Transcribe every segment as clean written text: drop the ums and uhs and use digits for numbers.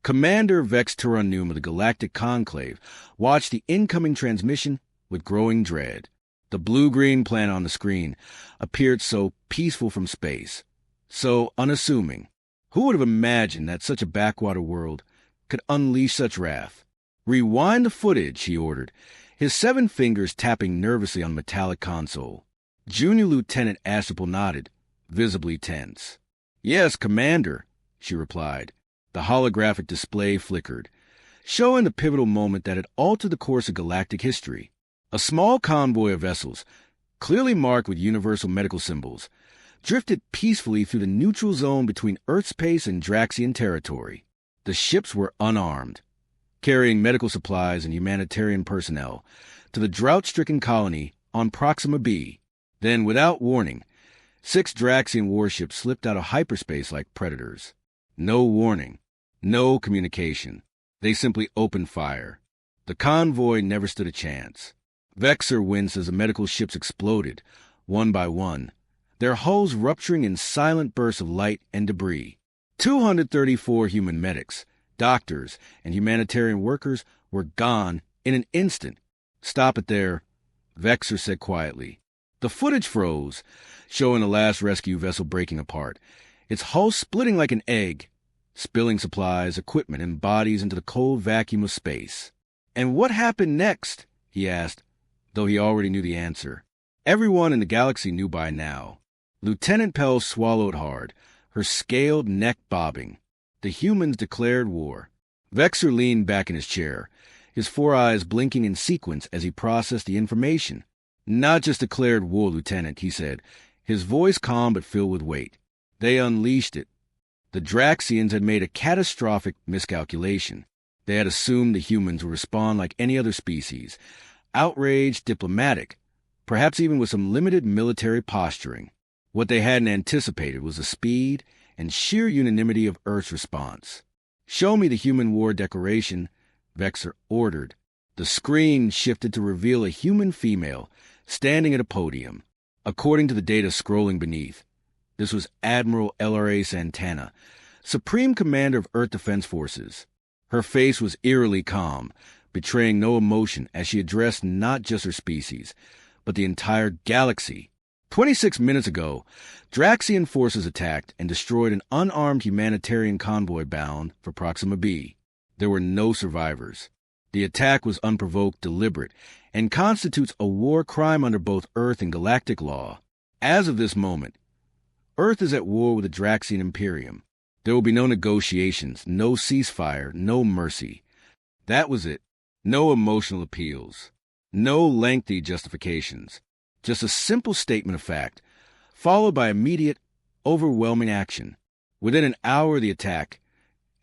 Commander Vex Turanum of the Galactic Conclave watched the incoming transmission with growing dread. The blue-green planet on the screen appeared so peaceful from space, so unassuming. Who would have imagined that such a backwater world could unleash such wrath? "Rewind the footage," he ordered, his 7 fingers tapping nervously on the metallic console. Junior Lieutenant Astropal nodded, visibly tense. "Yes, Commander," she replied. The holographic display flickered, showing the pivotal moment that had altered the course of galactic history. A small convoy of vessels, clearly marked with universal medical symbols, drifted peacefully through the neutral zone between Earth space and Draxian territory. The ships were unarmed, carrying medical supplies and humanitarian personnel to the drought-stricken colony on Proxima B. Then, without warning, 6 Draxian warships slipped out of hyperspace like predators. No warning, no communication. They simply opened fire. The convoy never stood a chance. Vexer winced as the medical ships exploded, one by one, their hulls rupturing in silent bursts of light and debris. 234 human medics, doctors, and humanitarian workers were gone in an instant. "Stop it there," Vexer said quietly. The footage froze, showing the last rescue vessel breaking apart, its hull splitting like an egg, spilling supplies, equipment, and bodies into the cold vacuum of space. "And what happened next?" he asked, though he already knew the answer. Everyone in the galaxy knew by now. Lieutenant Pell swallowed hard, her scaled neck bobbing. The humans declared war. Vexer leaned back in his chair, his 4 eyes blinking in sequence as he processed the information. "Not just declared war, Lieutenant," he said, his voice calm but filled with weight. "They unleashed it. The Draxians had made a catastrophic miscalculation. They had assumed the humans would respond like any other species, outraged, diplomatic, perhaps even with some limited military posturing. What they hadn't anticipated was the speed and sheer unanimity of Earth's response. "Show me the human war declaration," Vexer ordered. The screen shifted to reveal a human female standing at a podium. According to the data scrolling beneath, this was Admiral LRA Santana, Supreme Commander of Earth Defense Forces. Her face was eerily calm, betraying no emotion as she addressed not just her species, but the entire galaxy. 26 minutes ago, Draxian forces attacked and destroyed an unarmed humanitarian convoy bound for Proxima B. There were no survivors. The attack was unprovoked, deliberate, and constitutes a war crime under both Earth and galactic law. As of this moment, Earth is at war with the Draxian Imperium. There will be no negotiations, no ceasefire, no mercy. That was it. No emotional appeals. No lengthy justifications. Just a simple statement of fact, followed by immediate, overwhelming action. Within an hour of the attack,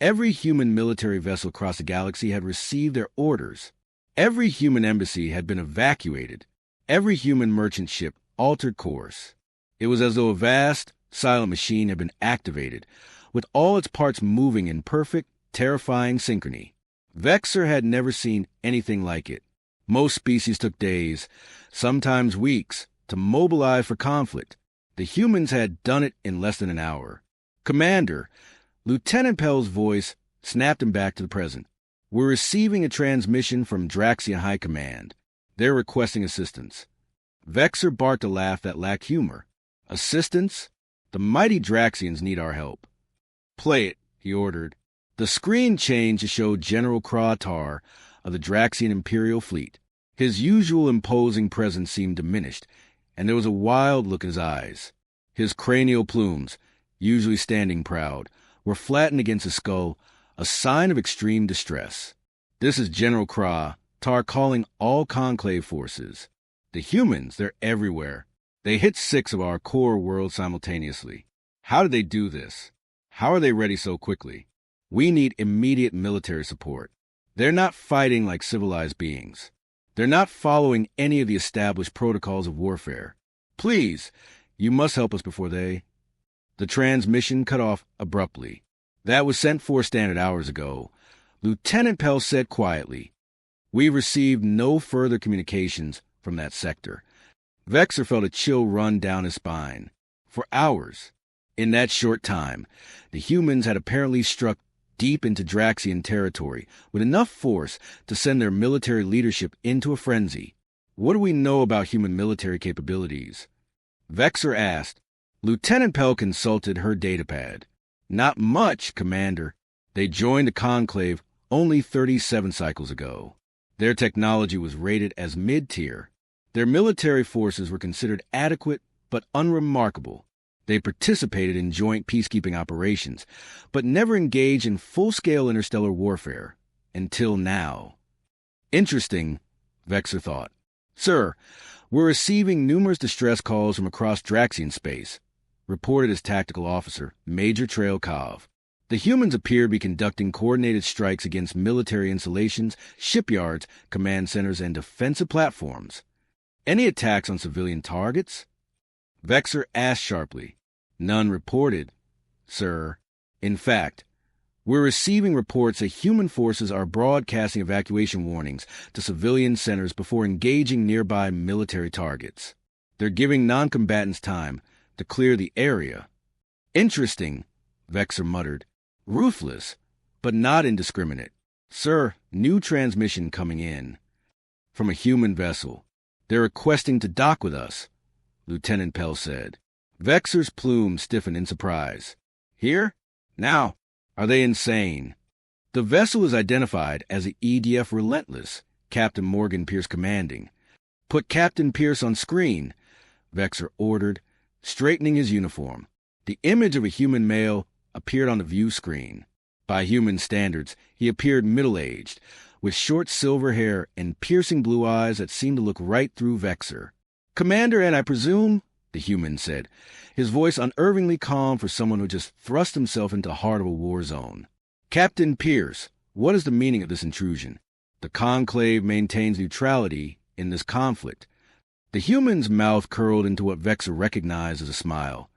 every human military vessel across the galaxy had received their orders. Every human embassy had been evacuated. Every human merchant ship altered course. It was as though a vast, silent machine had been activated, with all its parts moving in perfect, terrifying synchrony. Vexer had never seen anything like it. Most species took days, sometimes weeks, to mobilize for conflict. The humans had done it in less than an hour. "Commander," Lieutenant Pell's voice snapped him back to the present. "We're receiving a transmission from Draxian High Command. They're requesting assistance." Vexer barked a laugh that lacked humor. "Assistance? The mighty Draxians need our help." "Play it," he ordered. The screen changed to show General Kratar of the Draxian Imperial Fleet. His usual imposing presence seemed diminished, and there was a wild look in his eyes. His cranial plumes, usually standing proud, were flattened against his skull, a sign of extreme distress. "This is General Kratar calling all Conclave forces. The humans, they're everywhere. They hit 6 of our core worlds simultaneously. How did they do this? How are they ready so quickly? We need immediate military support. They're not fighting like civilized beings. They're not following any of the established protocols of warfare. Please, you must help us before they—" The transmission cut off abruptly. "That was sent for standard hours ago," Lieutenant Pell said quietly. "We received no further communications from that sector." Vexer felt a chill run down his spine. For hours, in that short time, the humans had apparently struck deep into Draxian territory, with enough force to send their military leadership into a frenzy. What do we know about human military capabilities? Vexor asked. Lieutenant Pell consulted her datapad. Not much, Commander. They joined the Conclave only 37 cycles ago. Their technology was rated as mid-tier. Their military forces were considered adequate but unremarkable. They participated in joint peacekeeping operations, but never engaged in full-scale interstellar warfare. Until now. Interesting, Vexor thought. Sir, we're receiving numerous distress calls from across Draxian space, reported his tactical officer, Major Trail Kov. The humans appear to be conducting coordinated strikes against military installations, shipyards, command centers, and defensive platforms. Any attacks on civilian targets? Vexor asked sharply. None reported, sir. In fact, we're receiving reports that human forces are broadcasting evacuation warnings to civilian centers before engaging nearby military targets. They're giving non-combatants time to clear the area. Interesting, Vexor muttered. Ruthless, but not indiscriminate. Sir, new transmission coming in. From a human vessel. They're requesting to dock with us, Lieutenant Pell said. Vexor's plume stiffened in surprise. Here? Now? Are they insane? The vessel is identified as the EDF Relentless, Captain Morgan Pierce commanding. Put Captain Pierce on screen, Vexor ordered, straightening his uniform. The image of a human male appeared on the view screen. By human standards, he appeared middle-aged, with short silver hair and piercing blue eyes that seemed to look right through Vexor. Commander, and I presume, the human said, his voice unervingly calm for someone who just thrust himself into the heart of a war zone. Captain Pierce, what is the meaning of this intrusion? The Conclave maintains neutrality in this conflict. The human's mouth curled into what Vexor recognized as a smile,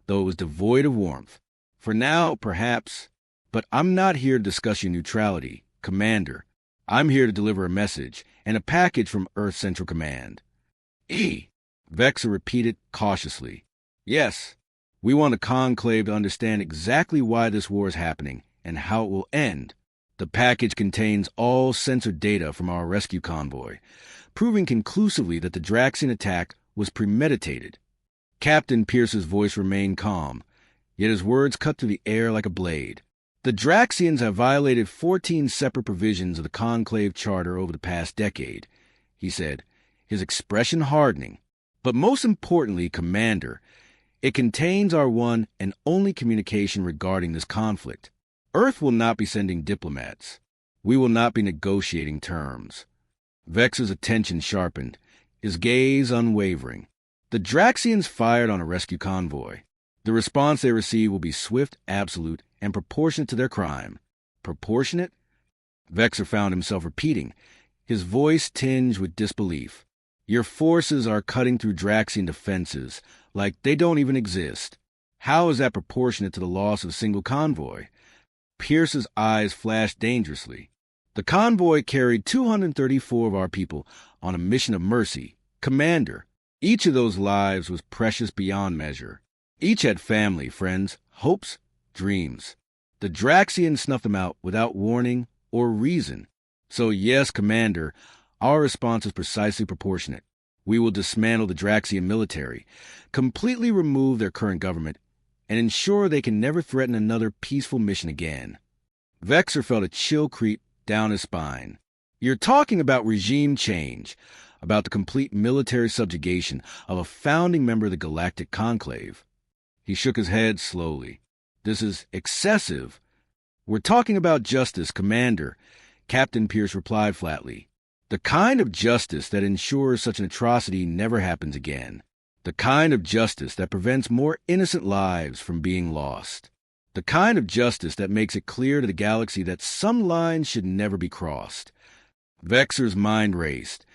though it was devoid of warmth. For now, perhaps, but I'm not here to discuss your neutrality, Commander. I'm here to deliver a message and a package from Earth Central Command. Vexor repeated cautiously. Yes, we want the Conclave to understand exactly why this war is happening and how it will end. The package contains all censored data from our rescue convoy, proving conclusively that the Draxian attack was premeditated. Captain Pierce's voice remained calm, yet his words cut through the air like a blade. The Draxians have violated 14 separate provisions of the Conclave Charter over the past decade, he said, his expression hardening. But most importantly, Commander, it contains our one and only communication regarding this conflict. Earth will not be sending diplomats. We will not be negotiating terms. Vexor's attention sharpened, his gaze unwavering. The Draxians fired on a rescue convoy. The response they receive will be swift, absolute, and proportionate to their crime. Proportionate? Vexor found himself repeating, his voice tinged with disbelief. Your forces are cutting through Draxian defenses like they don't even exist. How is that proportionate to the loss of a single convoy? Pierce's eyes flashed dangerously. The convoy carried 234 of our people on a mission of mercy. Commander, each of those lives was precious beyond measure. Each had family, friends, hopes, dreams. The Draxians snuffed them out without warning or reason. So yes, Commander, our response is precisely proportionate. We will dismantle the Draxian military, completely remove their current government, and ensure they can never threaten another peaceful mission again. Vexor felt a chill creep down his spine. You're talking about regime change, about the complete military subjugation of a founding member of the Galactic Conclave. He shook his head slowly. This is excessive. We're talking about justice, Commander, Captain Pierce replied flatly. The kind of justice that ensures such an atrocity never happens again. The kind of justice that prevents more innocent lives from being lost. The kind of justice that makes it clear to the galaxy that some lines should never be crossed. Vexor's mind raced,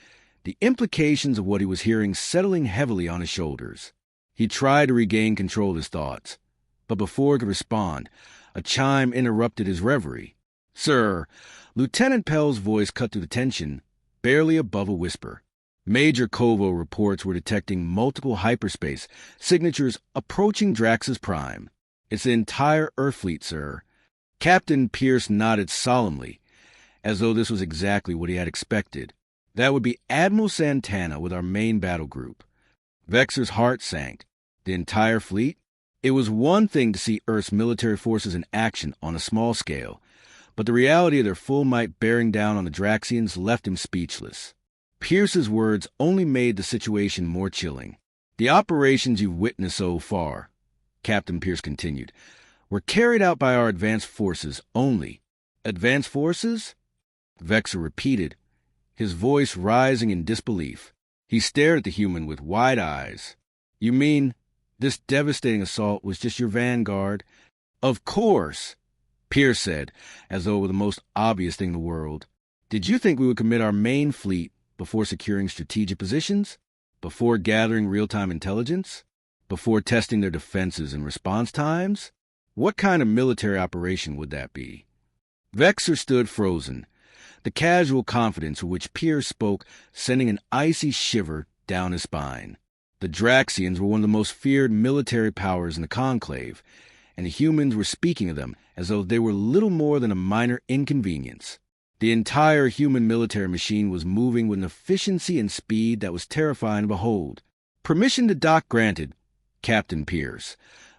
the implications of what he was hearing settling heavily on his shoulders. He tried to regain control of his thoughts, but before he could respond, a chime interrupted his reverie. Sir, Lieutenant Pell's voice cut through the tension, barely above a whisper. Major Convoy reports were detecting multiple hyperspace signatures approaching Drax's prime. It's the entire Earth fleet, sir. Captain Pierce nodded solemnly, as though this was exactly what he had expected. That would be Admiral Santana with our main battle group. Vexor's heart sank. The entire fleet? It was one thing to see Earth's military forces in action on a small scale, but the reality of their full might bearing down on the Draxians left him speechless. Pierce's words only made the situation more chilling. The operations you've witnessed so far, Captain Pierce continued, were carried out by our advanced forces only. Advanced forces? Vexor repeated, his voice rising in disbelief. He stared at the human with wide eyes. You mean this devastating assault was just your vanguard? Of course, Pierce said, as though it were the most obvious thing in the world. Did you think we would commit our main fleet before securing strategic positions? Before gathering real-time intelligence? Before testing their defenses and response times? What kind of military operation would that be? Vexor stood frozen, the casual confidence with which Pierce spoke sending an icy shiver down his spine. The Draxians were one of the most feared military powers in the Conclave, and the humans were speaking of them as though they were little more than a minor inconvenience. The entire human military machine was moving with an efficiency and speed that was terrifying to behold. Permission to dock granted, Captain Pierce,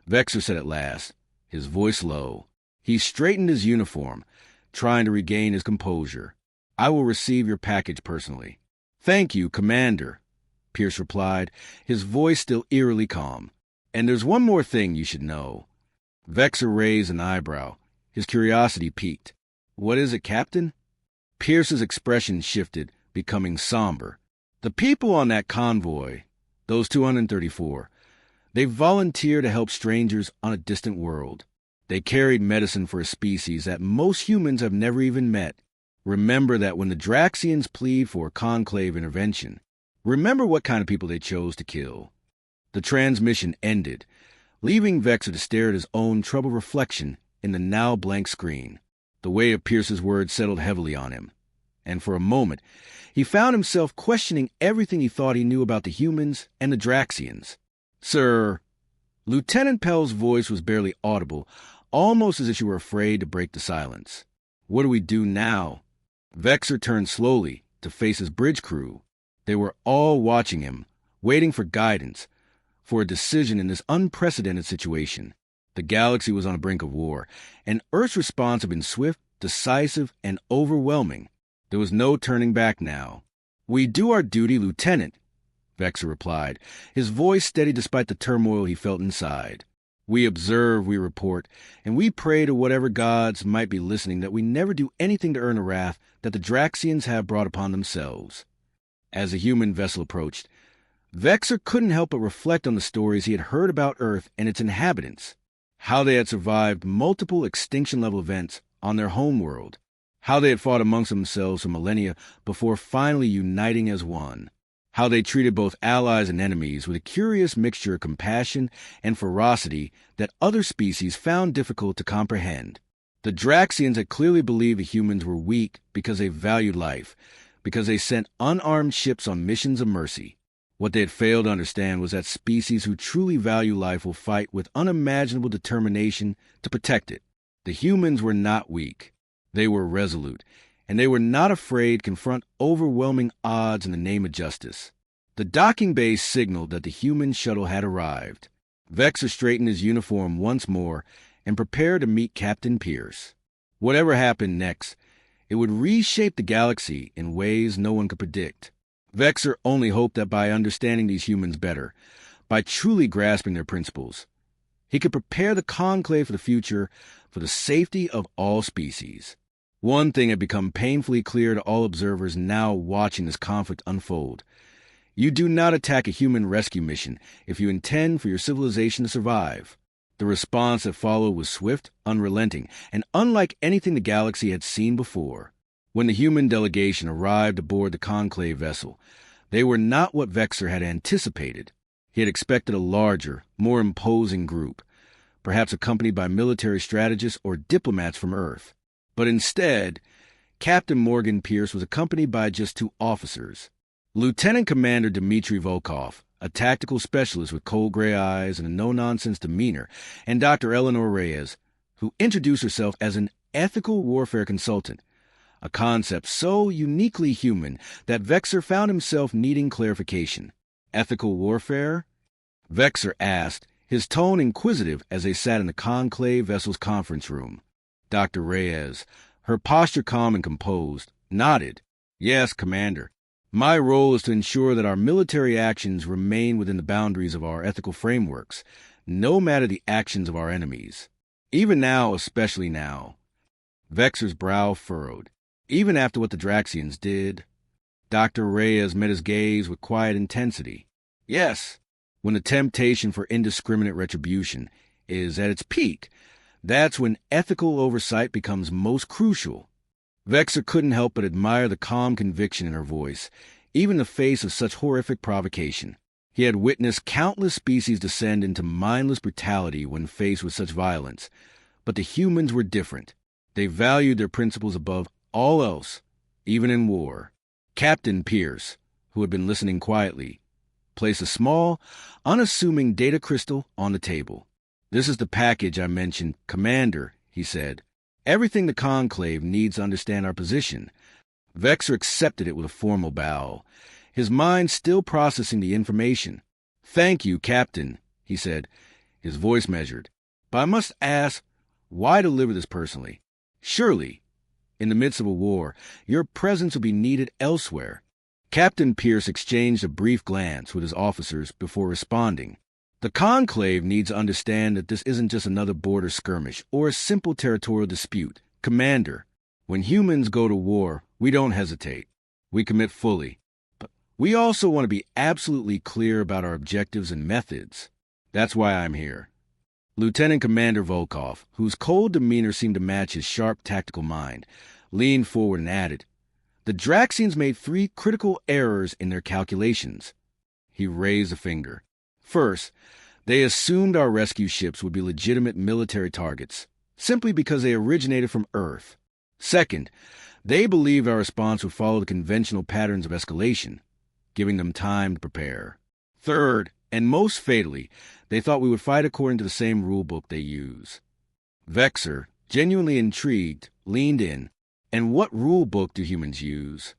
Vexor said at last, his voice low. He straightened his uniform, trying to regain his composure. I will receive your package personally. Thank you, Commander, Pierce replied, his voice still eerily calm. And there's one more thing you should know. Vexor raised an eyebrow, his curiosity piqued. What is it, Captain? Pierce's expression shifted, becoming somber. The people on that convoy, those 234, they volunteered to help strangers on a distant world. They carried medicine for a species that most humans have never even met. Remember that when the Draxians plead for Conclave intervention, remember what kind of people they chose to kill. The transmission ended, leaving Vexor to stare at his own troubled reflection in the now blank screen. The weight of Pierce's words settled heavily on him, and for a moment he found himself questioning everything he thought he knew about the humans and the Draxians. Sir, Lieutenant Pell's voice was barely audible, almost as if she were afraid to break the silence. What do we do now? Vexor turned slowly to face his bridge crew. They were all watching him, waiting for guidance, for a decision in this unprecedented situation. The galaxy was on the brink of war, and Earth's response had been swift, decisive, and overwhelming. There was no turning back now. We do our duty, Lieutenant, Vexor replied, his voice steady despite the turmoil he felt inside. We observe, we report, and we pray to whatever gods might be listening that we never do anything to earn the wrath that the Draxians have brought upon themselves. As the human vessel approached, Vexor couldn't help but reflect on the stories he had heard about Earth and its inhabitants, how they had survived multiple extinction-level events on their homeworld, how they had fought amongst themselves for millennia before finally uniting as one, how they treated both allies and enemies with a curious mixture of compassion and ferocity that other species found difficult to comprehend. The Draxians had clearly believed the humans were weak because they valued life, because they sent unarmed ships on missions of mercy. What they had failed to understand was that species who truly value life will fight with unimaginable determination to protect it. The humans were not weak. They were resolute, and they were not afraid to confront overwhelming odds in the name of justice. The docking bay signaled that the human shuttle had arrived. Vexor straightened his uniform once more and prepared to meet Captain Pierce. Whatever happened next, it would reshape the galaxy in ways no one could predict. Vexor only hoped that by understanding these humans better, by truly grasping their principles, he could prepare the Conclave for the future for the safety of all species. One thing had become painfully clear to all observers now watching this conflict unfold. You do not attack a human rescue mission if you intend for your civilization to survive. The response that followed was swift, unrelenting, and unlike anything the galaxy had seen before. When the human delegation arrived aboard the Conclave vessel, they were not what Vexor had anticipated. He had expected a larger, more imposing group, perhaps accompanied by military strategists or diplomats from Earth. But instead, Captain Morgan Pierce was accompanied by just 2 officers. Lieutenant Commander Dmitry Volkov, a tactical specialist with cold gray eyes and a no-nonsense demeanor, and Dr. Eleanor Reyes, who introduced herself as an ethical warfare consultant, a concept so uniquely human that Vexer found himself needing clarification. Ethical warfare? Vexer asked, his tone inquisitive as they sat in the conclave vessel's conference room. Dr. Reyes, her posture calm and composed, nodded. Yes, Commander. My role is to ensure that our military actions remain within the boundaries of our ethical frameworks, no matter the actions of our enemies. Even now, especially now. Vexer's brow furrowed. Even after what the Draxians did. Dr. Reyes met his gaze with quiet intensity. Yes, when the temptation for indiscriminate retribution is at its peak, that's when ethical oversight becomes most crucial. Vexer couldn't help but admire the calm conviction in her voice, even in the face of such horrific provocation. He had witnessed countless species descend into mindless brutality when faced with such violence, but the humans were different. They valued their principles above all else, even in war. Captain Pierce, who had been listening quietly, placed a small, unassuming data crystal on the table. This is the package I mentioned, Commander, he said. Everything the Conclave needs to understand our position. Vexer accepted it with a formal bow, his mind still processing the information. Thank you, Captain, he said, his voice measured. But I must ask, why deliver this personally? Surely, in the midst of a war, your presence will be needed elsewhere. Captain Pierce exchanged a brief glance with his officers before responding. The Conclave needs to understand that this isn't just another border skirmish or a simple territorial dispute. Commander, when humans go to war, we don't hesitate. We commit fully. But we also want to be absolutely clear about our objectives and methods. That's why I'm here. Lieutenant Commander Volkov, whose cold demeanor seemed to match his sharp tactical mind, leaned forward and added, The Draxians made 3 critical errors in their calculations. He raised a finger. First, they assumed our rescue ships would be legitimate military targets, simply because they originated from Earth. Second, they believed our response would follow the conventional patterns of escalation, giving them time to prepare. Third, and most fatally, they thought we would fight according to the same rulebook they use. Vexer, genuinely intrigued, leaned in. And what rulebook do humans use?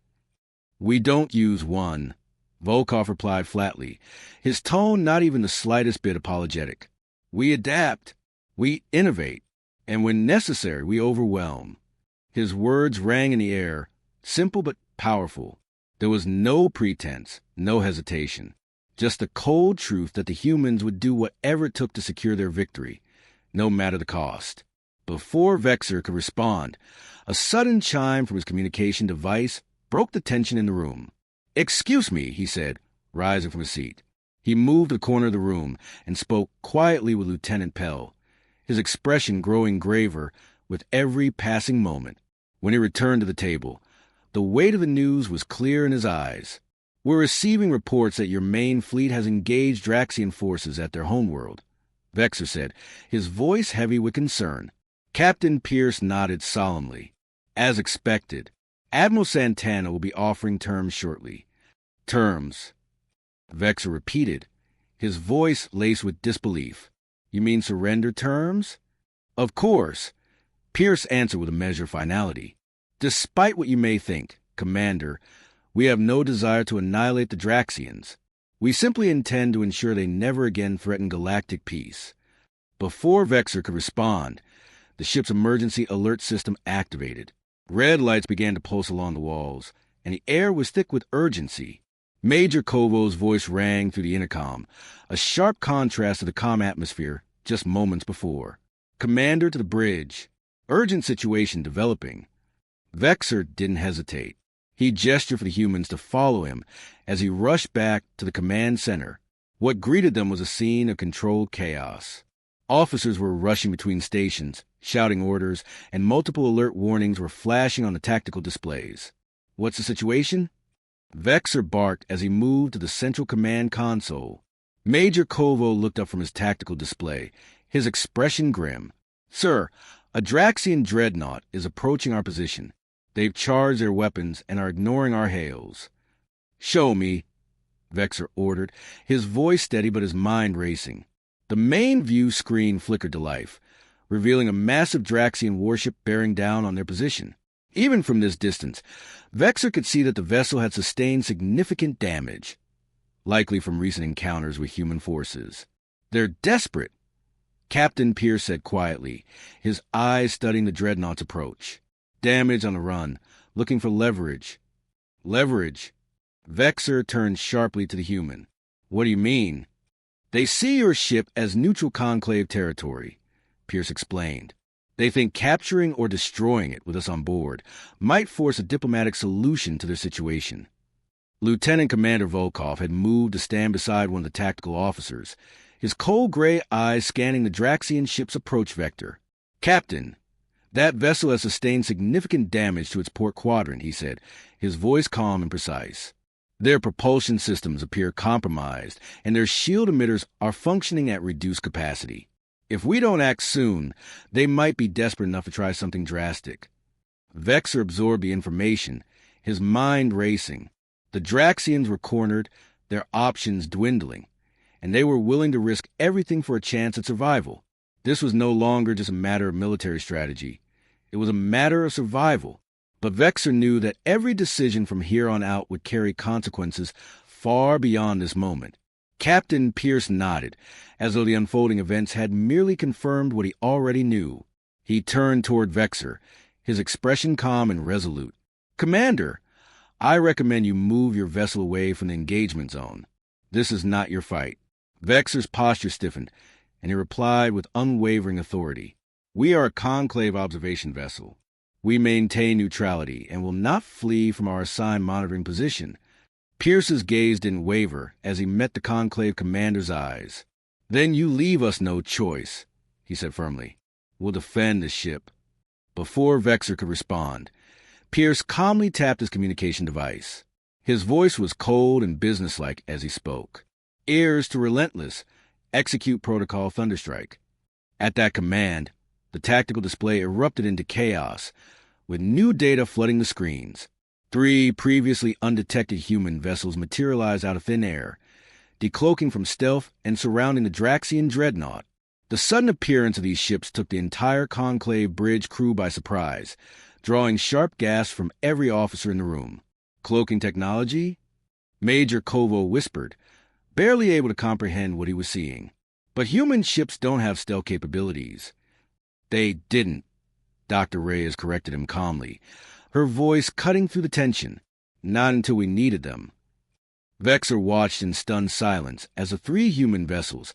We don't use one, Volkov replied flatly, his tone not even the slightest bit apologetic. We adapt, we innovate, and when necessary, we overwhelm. His words rang in the air, simple but powerful. There was no pretense, no hesitation, just the cold truth that the humans would do whatever it took to secure their victory, no matter the cost. Before Vexer could respond, a sudden chime from his communication device broke the tension in the room. Excuse me, he said, rising from his seat. He moved to the corner of the room and spoke quietly with Lieutenant Pell, his expression growing graver with every passing moment. When he returned to the table, the weight of the news was clear in his eyes. We're receiving reports that your main fleet has engaged Draxian forces at their homeworld, Vexer said, his voice heavy with concern. Captain Pierce nodded solemnly. As expected, Admiral Santana will be offering terms shortly. Terms, Vexer repeated, his voice laced with disbelief. You mean surrender terms? Of course, Pierce answered with a measure of finality. Despite what you may think, Commander, we have no desire to annihilate the Draxians. We simply intend to ensure they never again threaten galactic peace. Before Vexer could respond, the ship's emergency alert system activated. Red lights began to pulse along the walls, and the air was thick with urgency. Major Kovo's voice rang through the intercom, a sharp contrast to the calm atmosphere just moments before. Commander to the bridge. Urgent situation developing. Vexer didn't hesitate. He gestured for the humans to follow him as he rushed back to the command center. What greeted them was a scene of controlled chaos. Officers were rushing between stations, shouting orders, and multiple alert warnings were flashing on the tactical displays. What's the situation? Vexer barked as he moved to the central command console. Major Kovo looked up from his tactical display, his expression grim. Sir, a Draxian dreadnought is approaching our position. They've charged their weapons and are ignoring our hails. Show me, Vexer ordered, his voice steady but his mind racing. The main view screen flickered to life, revealing a massive Draxian warship bearing down on their position. Even from this distance, Vexor could see that the vessel had sustained significant damage, likely from recent encounters with human forces. "They're desperate," Captain Pierce said quietly, his eyes studying the dreadnought's approach. "Damage on the run, looking for leverage." "Leverage?" Vexor turned sharply to the human. "What do you mean?" "They see your ship as neutral Conclave territory," Pierce explained. "They think capturing or destroying it with us on board might force a diplomatic solution to their situation." Lieutenant Commander Volkov had moved to stand beside one of the tactical officers, his cold gray eyes scanning the Draxian ship's approach vector. "Captain, that vessel has sustained significant damage to its port quadrant," he said, his voice calm and precise. "Their propulsion systems appear compromised, and their shield emitters are functioning at reduced capacity. If we don't act soon, they might be desperate enough to try something drastic." Vexor absorbed the information, his mind racing. The Draxians were cornered, their options dwindling, and they were willing to risk everything for a chance at survival. This was no longer just a matter of military strategy. It was a matter of survival. But Vexor knew that every decision from here on out would carry consequences far beyond this moment. Captain Pierce nodded, as though the unfolding events had merely confirmed what he already knew. He turned toward Vexor, his expression calm and resolute. "Commander, I recommend you move your vessel away from the engagement zone. This is not your fight." Vexor's posture stiffened, and he replied with unwavering authority. "We are a Conclave observation vessel. We maintain neutrality and will not flee from our assigned monitoring position." Pierce's gaze didn't waver as he met the Conclave commander's eyes. "Then you leave us no choice," he said firmly. "We'll defend the ship." Before Vexor could respond, Pierce calmly tapped his communication device. His voice was cold and businesslike as he spoke. "Ears to Relentless. Execute Protocol Thunderstrike." At that command, the tactical display erupted into chaos, with new data flooding the screens. 3 previously undetected human vessels materialized out of thin air, decloaking from stealth and surrounding the Draxian dreadnought. The sudden appearance of these ships took the entire Conclave bridge crew by surprise, drawing sharp gasps from every officer in the room. "Cloaking technology?" Major Convoy whispered, barely able to comprehend what he was seeing. "But human ships don't have stealth capabilities." "They didn't," Dr. Reyes corrected him calmly, her voice cutting through the tension. "Not until we needed them." Vexor watched in stunned silence as the 3 human vessels,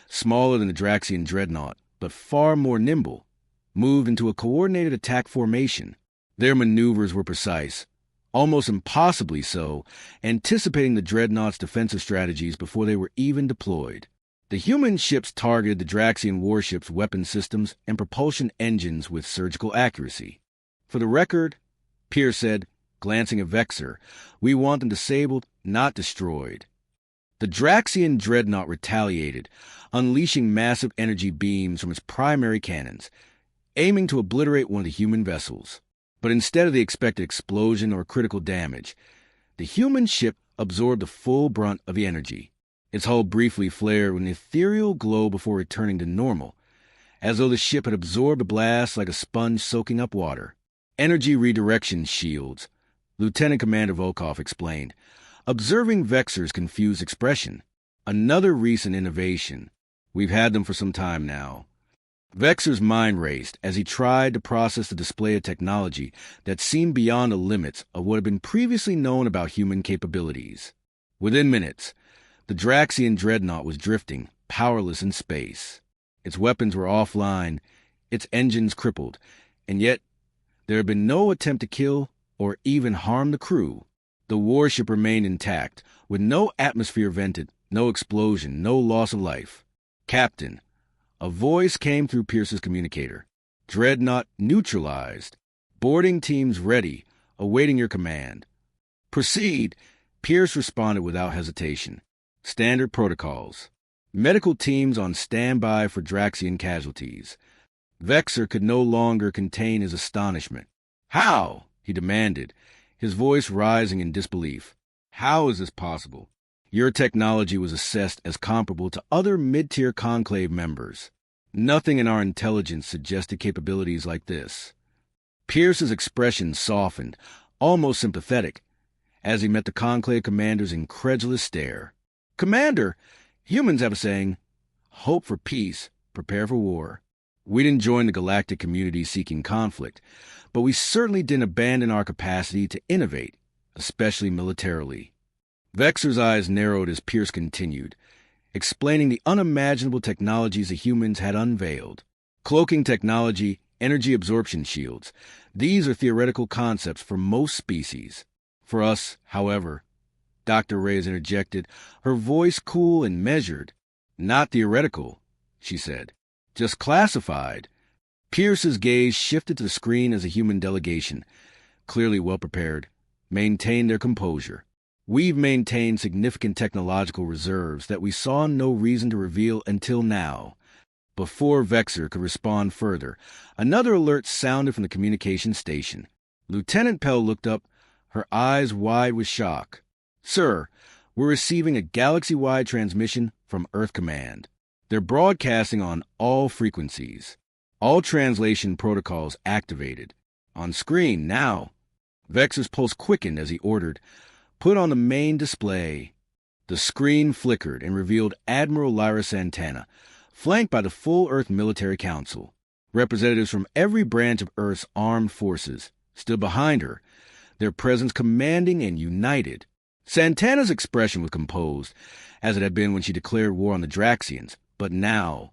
smaller than the Draxian dreadnought, but far more nimble, moved into a coordinated attack formation. Their maneuvers were precise, almost impossibly so, anticipating the dreadnought's defensive strategies before they were even deployed. The human ships targeted the Draxian warships' weapon systems and propulsion engines with surgical accuracy. "For the record," Pierce said, glancing at Vexor, "we want them disabled, not destroyed." The Draxian dreadnought retaliated, unleashing massive energy beams from its primary cannons, aiming to obliterate one of the human vessels. But instead of the expected explosion or critical damage, the human ship absorbed the full brunt of the energy. Its hull briefly flared with an ethereal glow before returning to normal, as though the ship had absorbed a blast like a sponge soaking up water. "Energy redirection shields," Lieutenant Commander Volkov explained, observing Vexor's confused expression. "Another recent innovation. We've had them for some time now." Vexor's mind raced as he tried to process the display of technology that seemed beyond the limits of what had been previously known about human capabilities. Within minutes, the Draxian dreadnought was drifting, powerless in space. Its weapons were offline, its engines crippled, and yet there had been no attempt to kill or even harm the crew. The warship remained intact, with no atmosphere vented, no explosion, no loss of life. "Captain," a voice came through Pierce's communicator. "Dreadnought neutralized. Boarding teams ready, awaiting your command." "Proceed," Pierce responded without hesitation. "Standard protocols. Medical teams on standby for Draxian casualties." Vexor could no longer contain his astonishment. "How?" he demanded, his voice rising in disbelief. "How is this possible? Your technology was assessed as comparable to other mid-tier Conclave members." Nothing in our intelligence suggested capabilities like this. Pierce's expression softened, almost sympathetic, as he met the Conclave commander's incredulous stare. "Commander, humans have a saying, hope for peace, prepare for war." We didn't join the galactic community seeking conflict, but we certainly didn't abandon our capacity to innovate, especially militarily. Vexer's eyes narrowed as Pierce continued, explaining the unimaginable technologies the humans had unveiled. Cloaking technology, energy absorption shields. These are theoretical concepts for most species. For us, however, Dr. Reyes interjected, her voice cool and measured. "Not theoretical," she said. "Just classified." Pierce's gaze shifted to the screen as a human delegation, clearly well prepared, maintained their composure. "We've maintained significant technological reserves that we saw no reason to reveal until now." Before Vexer could respond further, another alert sounded from the communication station. Lieutenant Pell looked up, her eyes wide with shock. "Sir, we're receiving a galaxy-wide transmission from Earth Command. They're broadcasting on all frequencies. All translation protocols activated. On screen now." Vexer's pulse quickened as he ordered, "Put on the main display." The screen flickered and revealed Admiral Lyra Santana, flanked by the full Earth Military Council. Representatives from every branch of Earth's armed forces stood behind her, their presence commanding and united. Santana's expression was composed, as it had been when she declared war on the Draxians, but now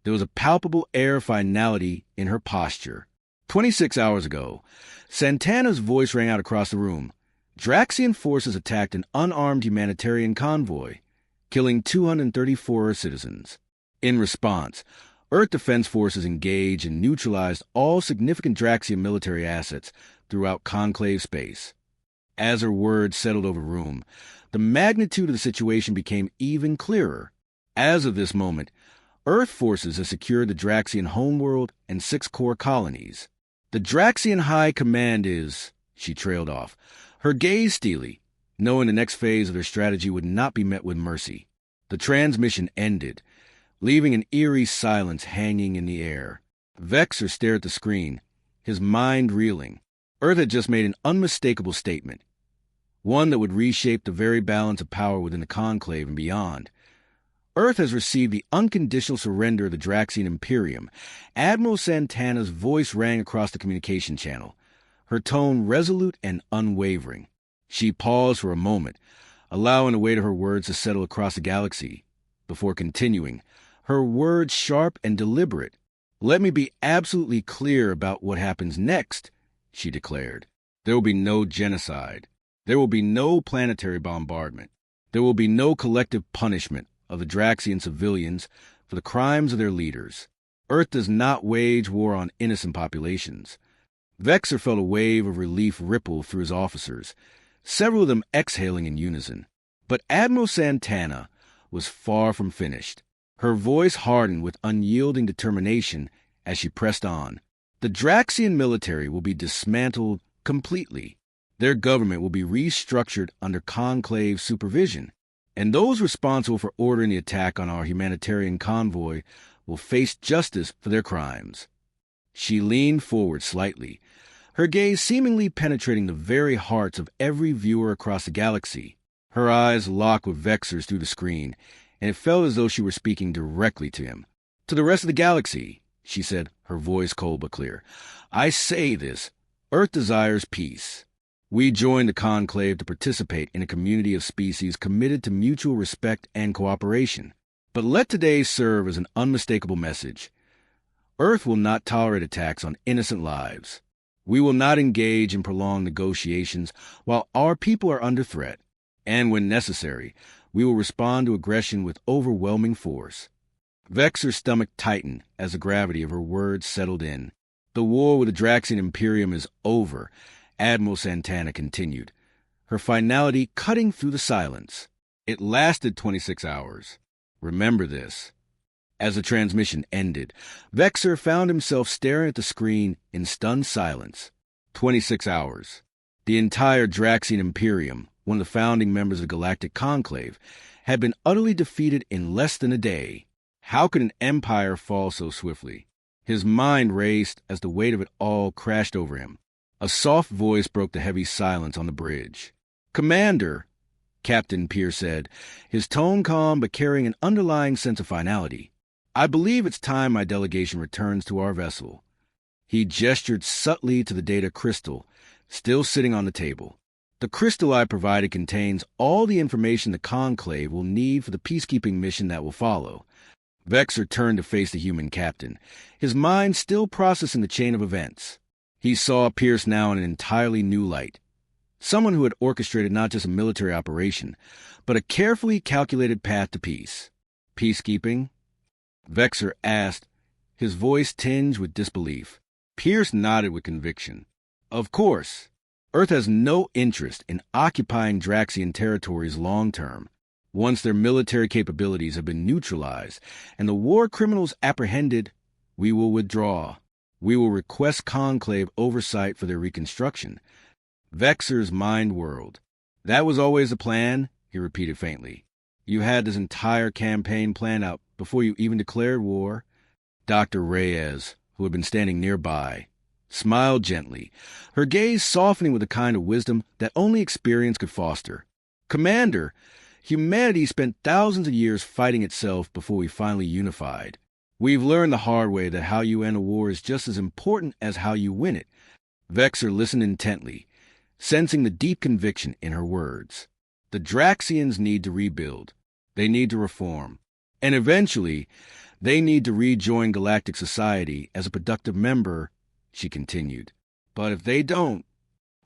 there was a palpable air of finality in her posture. 26 hours ago, Santana's voice rang out across the room. Draxian forces attacked an unarmed humanitarian convoy, killing 234 citizens. In response, Earth Defense Forces engaged and neutralized all significant Draxian military assets throughout Conclave space. As her words settled over the room, the magnitude of the situation became even clearer. As of this moment, Earth forces have secured the Draxian homeworld and 6 core colonies. "The Draxian High Command is," she trailed off, her gaze steely, knowing the next phase of their strategy would not be met with mercy. The transmission ended, leaving an eerie silence hanging in the air. Vexer stared at the screen, his mind reeling. Earth had just made an unmistakable statement, one that would reshape the very balance of power within the Conclave and beyond. Earth has received the unconditional surrender of the Draxian Imperium. Admiral Santana's voice rang across the communication channel, her tone resolute and unwavering. She paused for a moment, allowing the weight of her words to settle across the galaxy, before continuing, her words sharp and deliberate. "Let me be absolutely clear about what happens next," she declared. "There will be no genocide. There will be no planetary bombardment. There will be no collective punishment of the Draxian civilians for the crimes of their leaders. Earth does not wage war on innocent populations." Vexer felt a wave of relief ripple through his officers, several of them exhaling in unison. But Admiral Santana was far from finished. Her voice hardened with unyielding determination as she pressed on. "The Draxian military will be dismantled completely. Their government will be restructured under Conclave supervision, and those responsible for ordering the attack on our humanitarian convoy will face justice for their crimes." She leaned forward slightly, her gaze seemingly penetrating the very hearts of every viewer across the galaxy. Her eyes locked with Vexer's through the screen, and it felt as though she were speaking directly to him. "To the rest of the galaxy," she said, her voice cold but clear, "I say this. Earth desires peace. We joined the Conclave to participate in a community of species committed to mutual respect and cooperation. But let today serve as an unmistakable message. Earth will not tolerate attacks on innocent lives. We will not engage in prolonged negotiations while our people are under threat. And when necessary, we will respond to aggression with overwhelming force." Vexer's stomach tightened as the gravity of her words settled in. "The war with the Draxian Imperium is over," Admiral Santana continued, her finality cutting through the silence. "It lasted 26 hours. Remember this." As the transmission ended, Vexer found himself staring at the screen in stunned silence. 26 hours. The entire Draxian Imperium, one of the founding members of the Galactic Conclave, had been utterly defeated in less than a day. How could an empire fall so swiftly? His mind raced as the weight of it all crashed over him. A soft voice broke the heavy silence on the bridge. "Commander," Captain Pierce said, his tone calm but carrying an underlying sense of finality. "I believe it's time my delegation returns to our vessel." He gestured subtly to the data crystal, still sitting on the table. "The crystal I provided contains all the information the Conclave will need for the peacekeeping mission that will follow." Vexer turned to face the human captain, his mind still processing the chain of events. He saw Pierce now in an entirely new light. Someone who had orchestrated not just a military operation, but a carefully calculated path to peace. "Peacekeeping?" Vexer asked, his voice tinged with disbelief. Pierce nodded with conviction. "Of course. Earth has no interest in occupying Draxian territories long term. Once their military capabilities have been neutralized and the war criminals apprehended, we will withdraw. We will request Conclave oversight for their reconstruction." Vexer's mind whirled. "That was always the plan," he repeated faintly. "You had this entire campaign planned out before you even declared war." Dr. Reyes, who had been standing nearby, smiled gently, her gaze softening with the kind of wisdom that only experience could foster. "Commander, humanity spent thousands of years fighting itself before we finally unified. We've learned the hard way that how you end a war is just as important as how you win it." Vexer listened intently, sensing the deep conviction in her words. "The Draxians need to rebuild. They need to reform. And eventually, they need to rejoin galactic society as a productive member," she continued. "But if they don't..."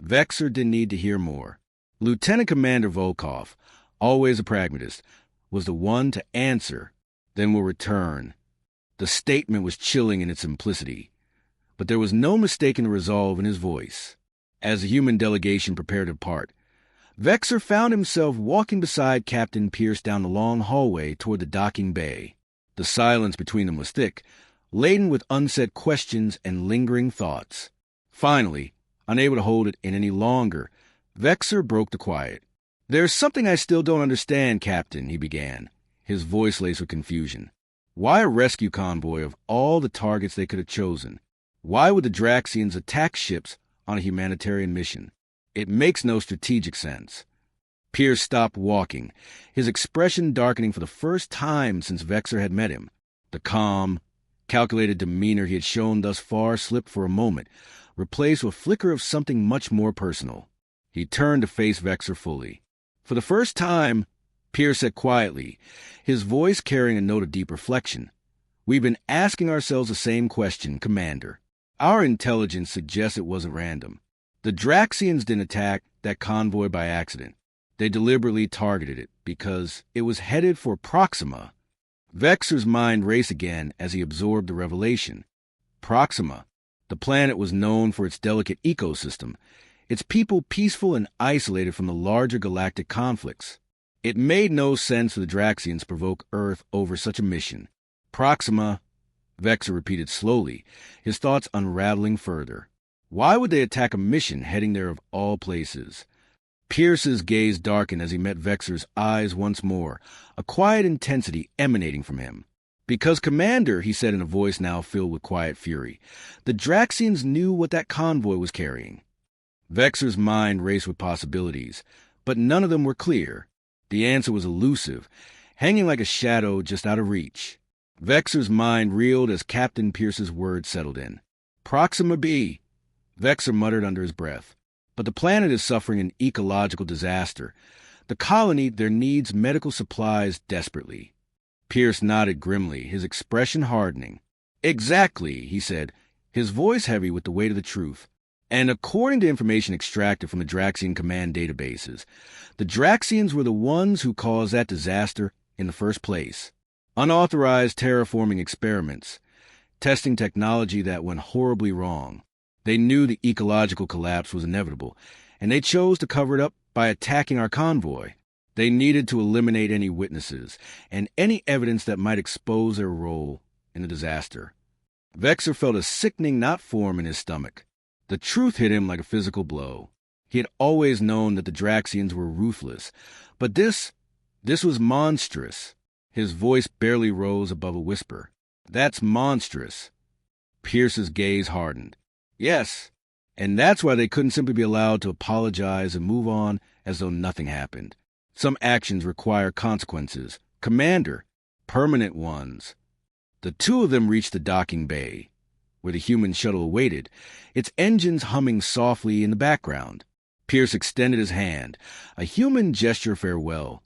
Vexer didn't need to hear more. Lieutenant Commander Volkov, always a pragmatist, was the one to answer, "Then we'll return." The statement was chilling in its simplicity, but there was no mistaking the resolve in his voice. As the human delegation prepared to depart, Vexer found himself walking beside Captain Pierce down the long hallway toward the docking bay. The silence between them was thick, laden with unsaid questions and lingering thoughts. Finally, unable to hold it in any longer, Vexer broke the quiet. "There's something I still don't understand, Captain," he began, his voice laced with confusion. "Why a rescue convoy of all the targets they could have chosen? Why would the Draxians attack ships on a humanitarian mission? It makes no strategic sense." Pierce stopped walking, his expression darkening for the first time since Vexer had met him. The calm, calculated demeanor he had shown thus far slipped for a moment, replaced with a flicker of something much more personal. He turned to face Vexer fully. "For the first time," Pierce said quietly, his voice carrying a note of deep reflection, "we've been asking ourselves the same question, Commander. Our intelligence suggests it wasn't random. The Draxians didn't attack that convoy by accident. They deliberately targeted it because it was headed for Proxima." Vexer's mind raced again as he absorbed the revelation. Proxima. The planet was known for its delicate ecosystem, its people peaceful and isolated from the larger galactic conflicts. It made no sense for the Draxians to provoke Earth over such a mission. "Proxima," Vexer repeated slowly, his thoughts unraveling further. "Why would they attack a mission heading there of all places?" Pierce's gaze darkened as he met Vexer's eyes once more, a quiet intensity emanating from him. "Because, Commander," he said in a voice now filled with quiet fury, "the Draxians knew what that convoy was carrying." Vexer's mind raced with possibilities, but none of them were clear. The answer was elusive, hanging like a shadow just out of reach. Vexer's mind reeled as Captain Pierce's words settled in. "Proxima B," Vexer muttered under his breath. "But the planet is suffering an ecological disaster. The colony there needs medical supplies desperately." Pierce nodded grimly, his expression hardening. "Exactly," he said, his voice heavy with the weight of the truth. "And according to information extracted from the Draxian command databases, the Draxians were the ones who caused that disaster in the first place. Unauthorized terraforming experiments, testing technology that went horribly wrong. They knew the ecological collapse was inevitable, and they chose to cover it up by attacking our convoy. They needed to eliminate any witnesses and any evidence that might expose their role in the disaster." Vexer felt a sickening knot form in his stomach. The truth hit him like a physical blow. He had always known that the Draxians were ruthless, but this was monstrous. His voice barely rose above a whisper. That's monstrous. Pierce's gaze hardened. Yes, and that's why they couldn't simply be allowed to apologize and move on as though nothing happened. Some actions require consequences. Commander, permanent ones. The two of them reached the docking bay, where the human shuttle awaited, its engines humming softly in the background. Pierce extended his hand, a human gesture farewell,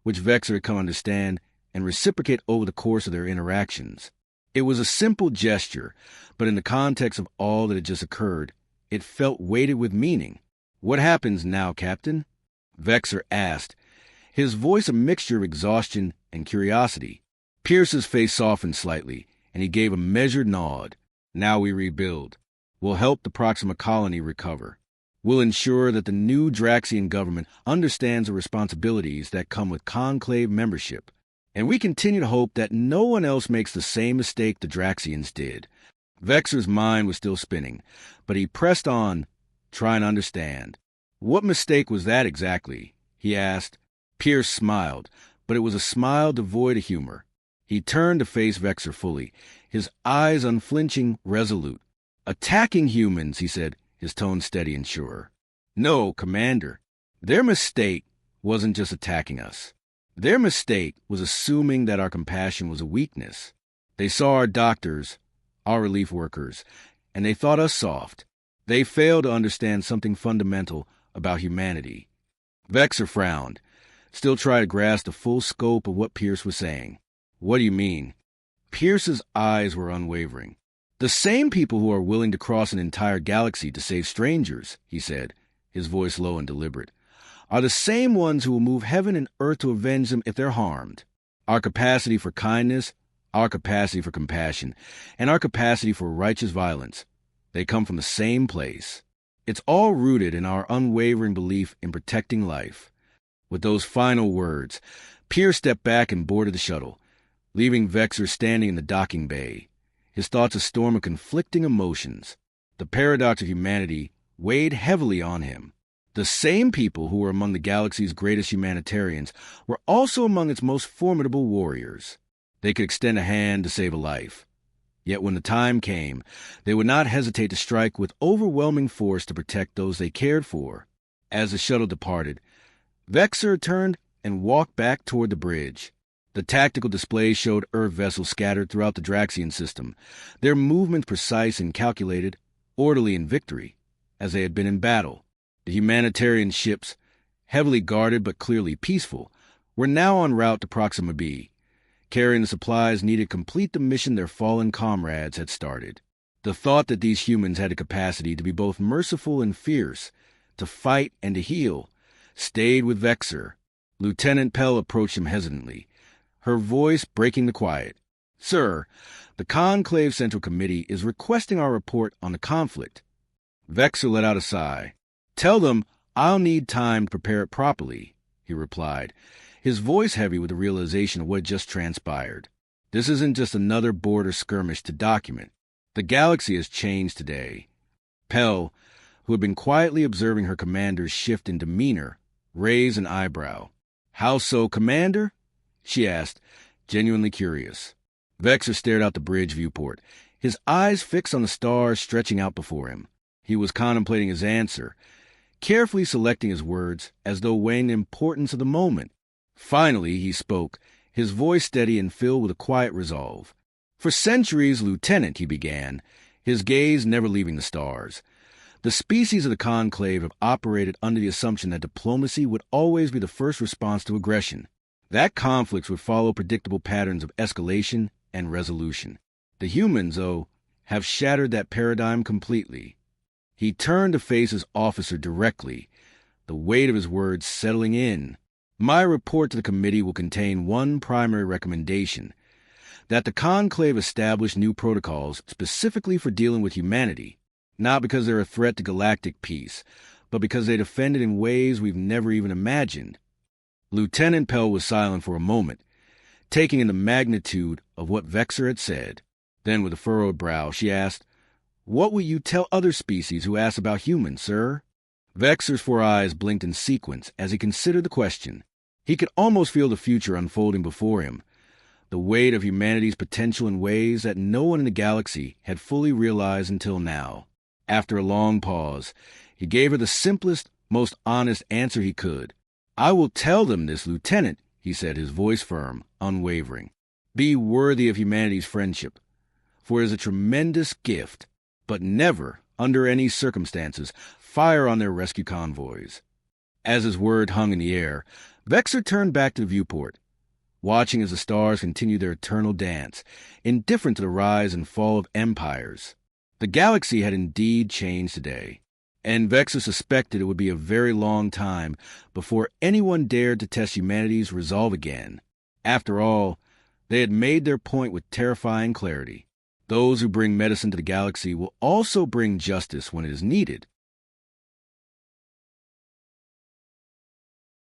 which Vexor had come to understand and reciprocate over the course of their interactions. It was a simple gesture, but in the context of all that had just occurred, it felt weighted with meaning. What happens now, Captain? Vexor asked, his voice a mixture of exhaustion and curiosity. Pierce's face softened slightly, and he gave a measured nod. Now we rebuild. We'll help the Proxima colony recover. We'll ensure that the new Draxian government understands the responsibilities that come with Conclave membership. And we continue to hope that no one else makes the same mistake the Draxians did. Vexor's mind was still spinning, but he pressed on, trying to understand. What mistake was that exactly? He asked. Pierce smiled, but it was a smile devoid of humor. He turned to face Vexor fully, his eyes unflinching, resolute. Attacking humans, he said, his tone steady and sure. No, Commander. Their mistake wasn't just attacking us. Their mistake was assuming that our compassion was a weakness. They saw our doctors, our relief workers, and they thought us soft. They failed to understand something fundamental about humanity. Vexor frowned, still trying to grasp the full scope of what Pierce was saying. What do you mean? Pierce's eyes were unwavering. The same people who are willing to cross an entire galaxy to save strangers, he said, his voice low and deliberate, are the same ones who will move heaven and earth to avenge them if they're harmed. Our capacity for kindness, our capacity for compassion, and our capacity for righteous violence, they come from the same place. It's all rooted in our unwavering belief in protecting life. With those final words, Pierce stepped back and boarded the shuttle, leaving Vexor standing in the docking bay, his thoughts a storm of conflicting emotions. The paradox of humanity weighed heavily on him. The same people who were among the galaxy's greatest humanitarians were also among its most formidable warriors. They could extend a hand to save a life. Yet when the time came, they would not hesitate to strike with overwhelming force to protect those they cared for. As the shuttle departed, Vexor turned and walked back toward the bridge. The tactical display showed Earth vessels scattered throughout the Draxian system, their movements precise and calculated, orderly in victory, as they had been in battle. The humanitarian ships, heavily guarded but clearly peaceful, were now en route to Proxima B, carrying the supplies needed to complete the mission their fallen comrades had started. The thought that these humans had the capacity to be both merciful and fierce, to fight and to heal, stayed with Vexor. Lieutenant Pell approached him hesitantly, her voice breaking the quiet. Sir, the Conclave Central Committee is requesting our report on the conflict. Vexor let out a sigh. Tell them I'll need time to prepare it properly, he replied, his voice heavy with the realization of what had just transpired. This isn't just another border skirmish to document. The galaxy has changed today. Pell, who had been quietly observing her commander's shift in demeanor, raised an eyebrow. How so, Commander? She asked, genuinely curious. Vexor stared out the bridge viewport, his eyes fixed on the stars stretching out before him. He was contemplating his answer, carefully selecting his words as though weighing the importance of the moment. Finally, he spoke, his voice steady and filled with a quiet resolve. For centuries, Lieutenant, he began, his gaze never leaving the stars. The species of the Conclave have operated under the assumption that diplomacy would always be the first response to aggression, that conflicts would follow predictable patterns of escalation and resolution. The humans, though, have shattered that paradigm completely. He turned to face his officer directly, the weight of his words settling in. My report to the committee will contain one primary recommendation, that the Conclave establish new protocols specifically for dealing with humanity, not because they're a threat to galactic peace, but because they defend it in ways we've never even imagined. Lieutenant Pell was silent for a moment, taking in the magnitude of what Vexor had said. Then, with a furrowed brow, she asked, What will you tell other species who ask about humans, sir? Vexor's 4 eyes blinked in sequence as he considered the question. He could almost feel the future unfolding before him, the weight of humanity's potential in ways that no one in the galaxy had fully realized until now. After a long pause, he gave her the simplest, most honest answer he could. "I will tell them this, Lieutenant," he said, his voice firm, unwavering. "Be worthy of humanity's friendship, for it is a tremendous gift, but never, under any circumstances, fire on their rescue convoys." As his word hung in the air, Vexor turned back to the viewport, watching as the stars continued their eternal dance, indifferent to the rise and fall of empires. The galaxy had indeed changed today, and Vexor suspected it would be a very long time before anyone dared to test humanity's resolve again. After all, they had made their point with terrifying clarity. Those who bring medicine to the galaxy will also bring justice when it is needed.